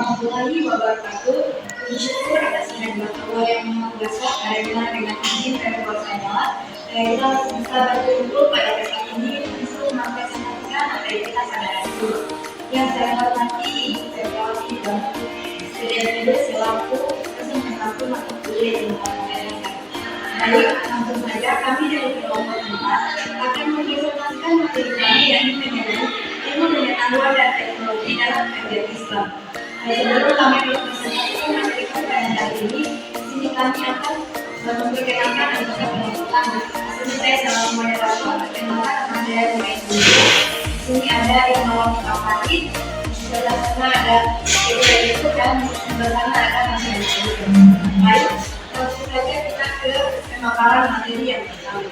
warahmatullahi wabarakatuh. Puji syukur atas kehadiran Allah yang Maha Kuasa karena dengan izin dan kuasa-Nya kita bisa berkumpul pada kesempatan ini untuk mempresentasikan materi kita pada hari ini. Yang saya hormati Ibu Febriawati dan Student selaku presentasi mata kuliah di Baik, langsung saja kami dari kelompok 4 akan mempresentasikan materi kami yang mengenai ilmu pengetahuan dan teknologi dalam kajian Islam. Sebelum kami mempresentasikan materi pada hari ini, di sini kami akan memperkenalkan anggota kelompok kami. Saya selaku moderator perkenalkan nama saya Bukai Dulu. Di sini ada Irmawati Farid, di sebelah sana ada Ibu dan di sebelah sana ada Mas Yusuf. Baik, langsung saja kita ke pemaparan materi yang pertama.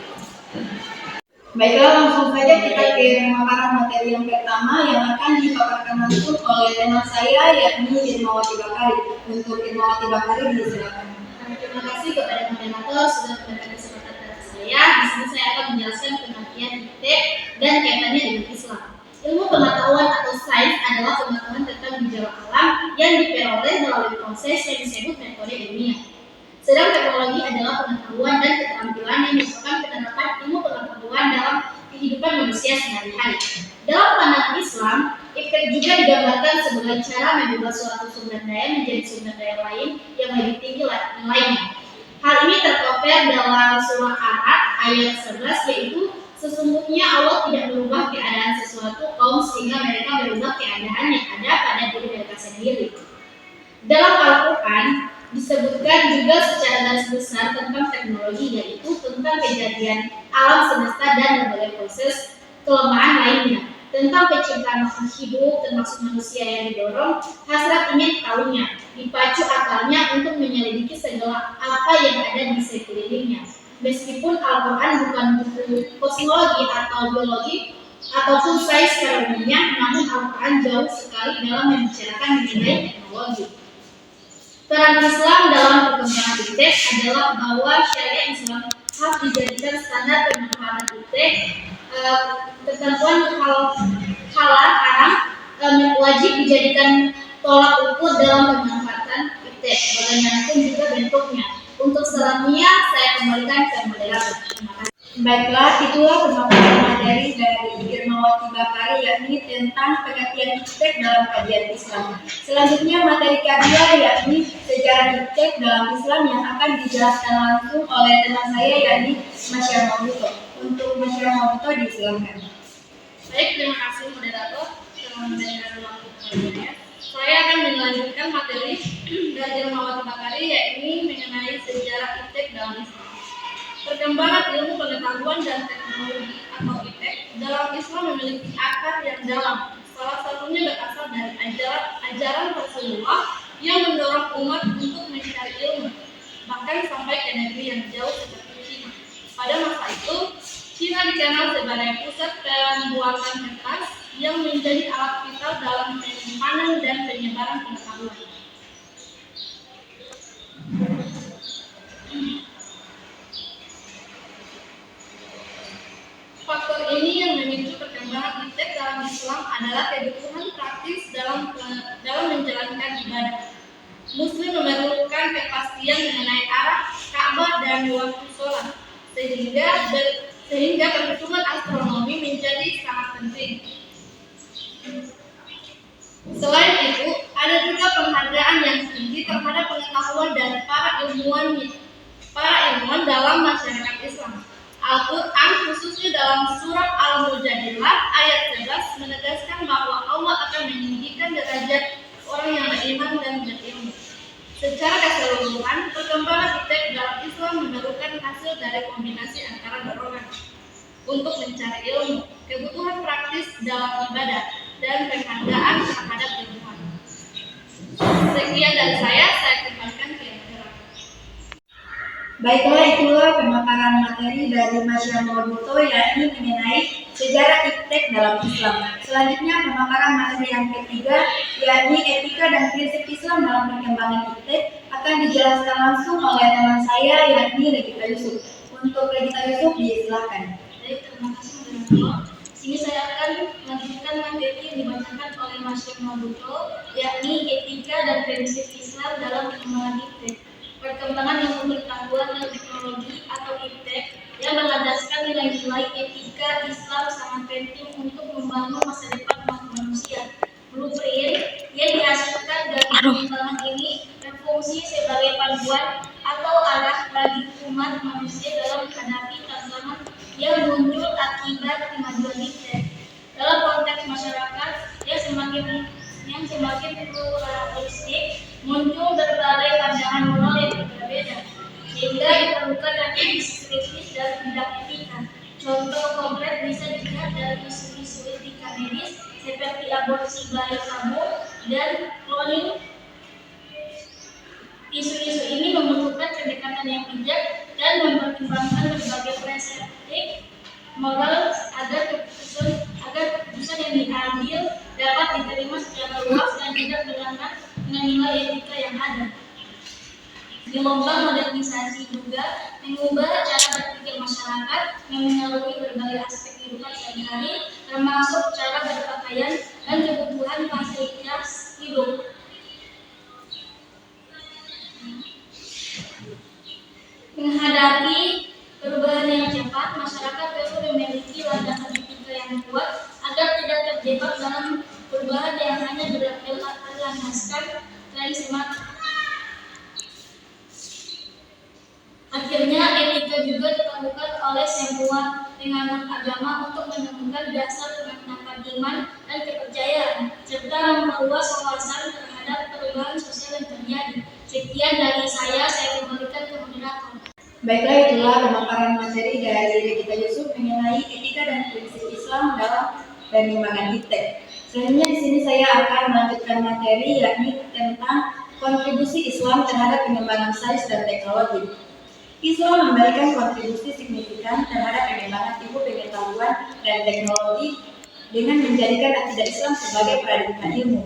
Baiklah, langsung saja kita ke pemaparan materi yang pertama yang akan dipaparkan langsung oleh teman saya yakni Irmawati Bakari. Untuk Irmawati Bakari disilakan. Terima kasih kepada moderator sudah memberikan kesempatan kepada saya. Di sini saya akan menjelaskan pengertian ITE dan kaitannya dengan Islam. Ilmu pengetahuan atau sains adalah pengetahuan tentang gejala alam yang diperoleh melalui proses yang disebut metode ilmiah. Sedang teknologi adalah pengetahuan dan keterampilan yang merupakan penerapan ilmu pengetahuan dalam kehidupan manusia sehari-hari. Dalam pandangan Islam, IPTEK juga digambarkan sebagai cara mengubah suatu sumber daya menjadi sumber daya lain yang lebih tinggi nilainya. Hal ini tercover dalam surah Ar-Ra'd ayat 11, yaitu sesungguhnya Allah tidak merubah keadaan sesuatu kaum sehingga mereka merubah keadaan yang ada pada diri mereka sendiri. Dalam Al-Quran disebutkan juga secara garis besar tentang teknologi, yaitu tentang kejadian alam semesta dan berbagai proses kelemahan lainnya, tentang penciptaan makhluk hidup termasuk manusia yang didorong hasrat ingin tahunya, dipacu akalnya untuk menyelidiki segala apa yang ada di sekelilingnya. Meskipun Al-Quran bukan buku kosmologi atau biologi ataupun sains secara umumnya, namun Al-Quran jauh sekali dalam membicarakan mengenai teknologi. Peran Islam dalam perkembangan IPTEK adalah bahwa syariat Islam harus dijadikan standar pemanfaatan IPTEK. Ketentuan halal haram wajib dijadikan tolak ukur dalam pemanfaatan IPTEK, bagaimanapun juga bentuknya. Untuk selanjutnya saya kembalikan ke moderator. Terima kasih. Baiklah, itulah pemaparan materi dari Irmawati Bakari yakni tentang pengertian IPTEK dalam kajian Islam. Selanjutnya materi kedua yakni sejarah IPTEK dalam Islam yang akan dijelaskan langsung oleh teman saya yakni Mas Yamamuto. Untuk Mas Yamamuto disilakan. Baik, terima kasih moderator telah memberikan waktu kepada saya akan melanjutkan materi dari Irmawati Bakari yakni mengenai sejarah IPTEK dalam Islam. Perkembangan ilmu pengetahuan dan teknologi atau IPTEK dalam Islam memiliki akar yang dalam. Salah satunya berasal dari ajaran Rasulullah yang mendorong umat untuk mencari ilmu, bahkan sampai ke negeri yang jauh seperti Cina. Pada masa itu, Cina dikenal sebagai pusat pembuatan kertas yang menjadi alat vital dalam penyimpanan dan penyebaran pengetahuan. Faktor ini yang memicu perkembangan IPTEK dalam Islam adalah kebutuhan praktis dalam menjalankan ibadah. Muslim memerlukan kepastian mengenai arah Ka'bah dan waktu sholat, sehingga perhitungan astronomi menjadi sangat penting. Selain itu, ada juga penghargaan yang tinggi terhadap pengetahuan dari para ilmuwan dalam masyarakat Islam. Al-Quran khususnya dalam surat Al-Mujadilah ayat 11 menegaskan bahwa Allah akan meninggikan derajat orang yang beriman dan berilmu. Secara keseluruhan, perkembangan IPTEK dalam Islam memerlukan hasil dari kombinasi antara dorongan untuk mencari ilmu, kebutuhan praktis dalam ibadah, dan penghargaan terhadap ilmuwan. Sekian dari saya kembalikan ke moderator. Baiklah, itulah pemaparan materi dari Mas Yamamuto yakni mengenai sejarah IPTEK dalam Islam. Selanjutnya pemaparan materi yang ketiga yakni etika dan prinsip Islam dalam perkembangan IPTEK akan dijelaskan langsung oleh teman saya yakni Regita Yusuf. Untuk Regita Yusuf disilakan. Baik, terima kasih moderator. Ini saya akan melanjutkan materi yang dibacakan oleh Masjid Nabuto, yakni etika dan prinsip Islam dalam pengembangan iptek. Perkembangan ilmu pengetahuan dan teknologi atau iptek yang berlandaskan nilai-nilai etika Islam sangat penting untuk membangun masa depan umat manusia. Blueprint yang dihasilkan dari pengembangan ini berfungsi sebagai panduan atau arah bagi umat manusia dalam menghadapi tantangan yang muncul akibat kemajuan iptek. Dalam konteks masyarakat yang semakin pluralistik, muncul berbagai pandangan moral yang berbeda, sehingga diperlukan analisis kritis dalam bidang etika. Contoh konkret bisa dilihat dari isu-isu etika medis seperti aborsi bayi tabung dan cloning. Isu-isu ini membutuhkan pendekatan yang bijak dan mempertimbangkan berbagai prinsip etik moral agar keputusan yang diambil dapat diterima secara luas dan tidak berlawanan dengan nilai etika yang ada. Gelombang modernisasi juga mengubah cara berpikir masyarakat yang melalui berbagai aspek kehidupan sehari-hari, termasuk cara berpakaian dan kebutuhan fasilitas hidup. Menghadapi perubahan yang cepat, masyarakat perlu memiliki landasan etika yang kuat agar tidak terjebak dalam perubahan yang hanya berlandaskan tren semata. Akhirnya, etika juga diperlukan oleh semua penganut agama untuk menemukan dasar penetapan iman dan kepercayaan, serta memperluas wawasan terhadap perubahan sosial yang terjadi. Sekian dari saya kembalikan ke moderator. Baiklah, itulah pemaparan materi dari Regita Yusuf mengenai etika dan prinsip Islam dalam pengembangan iptek. Selanjutnya di sini saya akan melanjutkan materi yakni tentang kontribusi Islam terhadap pengembangan sains dan teknologi. Islam memberikan kontribusi signifikan terhadap pengembangan ilmu pengetahuan dan teknologi dengan menjadikan akidah Islam sebagai paradigma ilmu.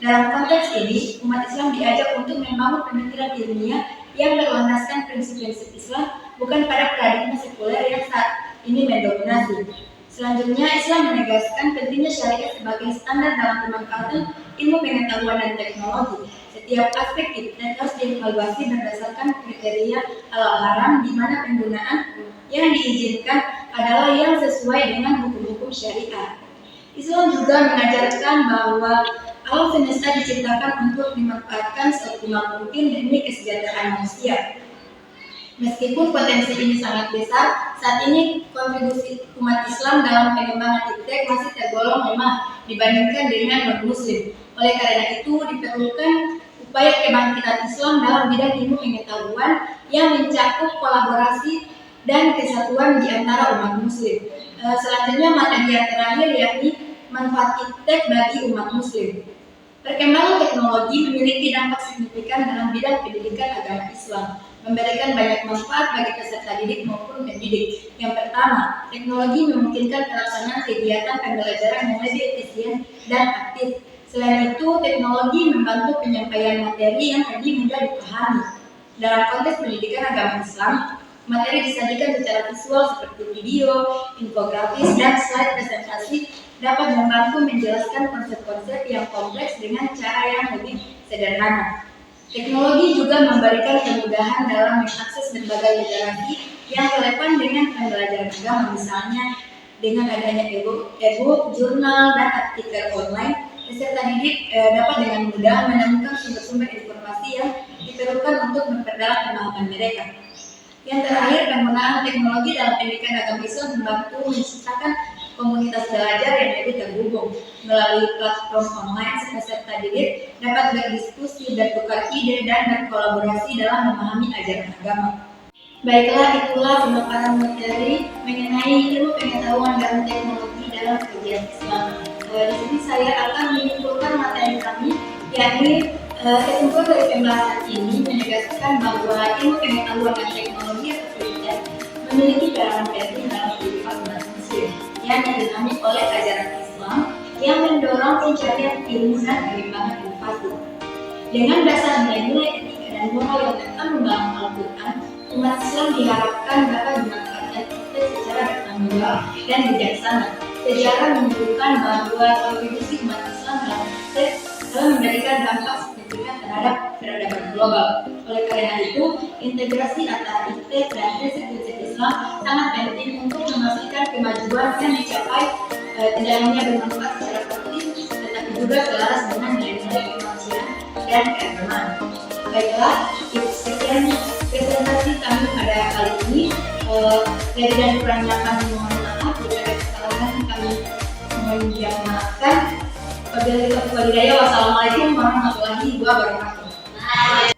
Dalam konteks ini, umat Islam diajak untuk membangun pemikiran ilmiah yang berlandaskan prinsip-prinsip Islam, bukan pada paradigma sekuler yang saat ini mendominasi. Selanjutnya, Islam menegaskan pentingnya syariat sebagai standar dalam pemanfaatan ilmu pengetahuan dan teknologi. Setiap aspek iptek harus dievaluasi berdasarkan kriteria halal haram, di mana penggunaan yang diizinkan adalah yang sesuai dengan hukum-hukum syariat. Islam juga mengajarkan bahwa alam semesta diciptakan untuk dimanfaatkan seoptimal mungkin demi kesejahteraan manusia. Meskipun potensi ini sangat besar, saat ini kontribusi umat Islam dalam pengembangan iptek masih tergolong lemah dibandingkan dengan non-Muslim. Oleh karena itu, diperlukan upaya kebangkitan Islam dalam bidang ilmu pengetahuan yang mencakup kolaborasi dan kesatuan di antara umat Muslim. Selanjutnya, materi yang terakhir yakni manfaat iptek bagi umat Muslim. Perkembangan teknologi memiliki dampak signifikan dalam bidang pendidikan agama Islam, memberikan banyak manfaat bagi peserta didik maupun pendidik. Yang pertama, teknologi memungkinkan pelaksanaan kegiatan pembelajaran yang lebih efisien dan aktif. Selain itu, teknologi membantu penyampaian materi yang lebih mudah dipahami. Dalam konteks pendidikan agama Islam, materi disajikan secara visual seperti video, infografis, dan slide presentasi dapat membantu menjelaskan konsep-konsep yang kompleks dengan cara yang lebih sederhana. Teknologi juga memberikan kemudahan dalam mengakses berbagai literasi yang relevan dengan pembelajaran agama, misalnya dengan adanya e-book, jurnal, dan artikel online. Peserta didik dapat dengan mudah menemukan sumber-sumber informasi yang diperlukan untuk memperdalam pemahaman mereka. Yang terakhir, penggunaan teknologi dalam pendidikan agama Islam membantu menciptakan komunitas belajar yang lebih terhubung. Melalui platform online, peserta didik dapat berdiskusi, bertukar ide, dan berkolaborasi dalam memahami ajaran agama. Baiklah, itulah pemaparan materi mengenai ilmu pengetahuan dan teknologi dalam kajian Islam. Di sini saya akan menyimpulkan materi kami, yakni kesimpulan dari pembahasan ini menegaskan bahwa ilmu pengetahuan dan teknologi seperti memiliki peran penting dalam kehidupan umat Muslim yang dinamik oleh ajaran Islam yang mendorong pencarian ilmu dan pengembangan inovasi. Dengan dasar nilai-nilai etika dan moral yang terkandung dalam Al-Quran, umat Islam diharapkan dapat memanfaatkan iptek secara bertanggung jawab dan bijaksana. Sejarah menunjukkan bahwa kontribusi umat Islam dalam ITE dalam memberikan dampak signifikan terhadap peradaban global. Oleh karena itu, integrasi antara ITE dan prinsip-prinsip Islam sangat penting untuk memastikan kemajuan yang dicapai tidak hanya bermanfaat secara politik, tetapi juga selaras dengan nilai-nilai kemanusiaan dan keagamaan. Baiklah, sekian presentasi kami pada kali ini. Dari dan kurangnya kami mohon maaf, jika ada kesalahan kami mohon dimaafkan. Wabillahi taufiq wal hidayah. Wassalamualaikum warahmatullahi wabarakatuh.